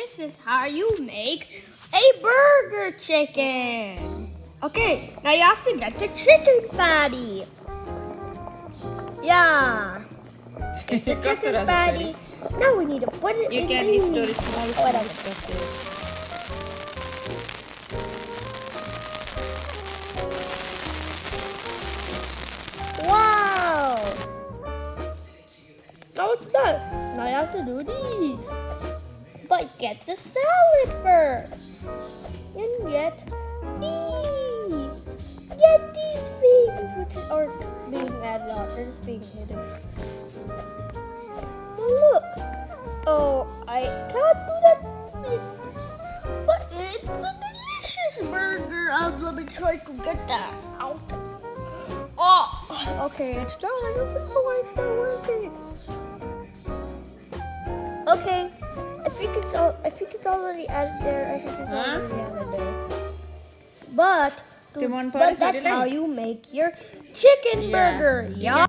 this is how you make a burger chicken. Okay, now you have to get the chicken patty. Yeah. It's a chicken patty. Now we need to put it You in can the store small stuff there. Wow. Now it's done. Now you have to do these. But get the salad first. And get these. Get these things which are being added on. They're just being hidden. Look. Oh, I can't do that. But it's a delicious burger. Let me try to get that out. Oh, okay, it's done. I don't know why it's not working. Okay, I think it's already added there. I think it's already added there. But that's how you make your chicken burger. Yeah.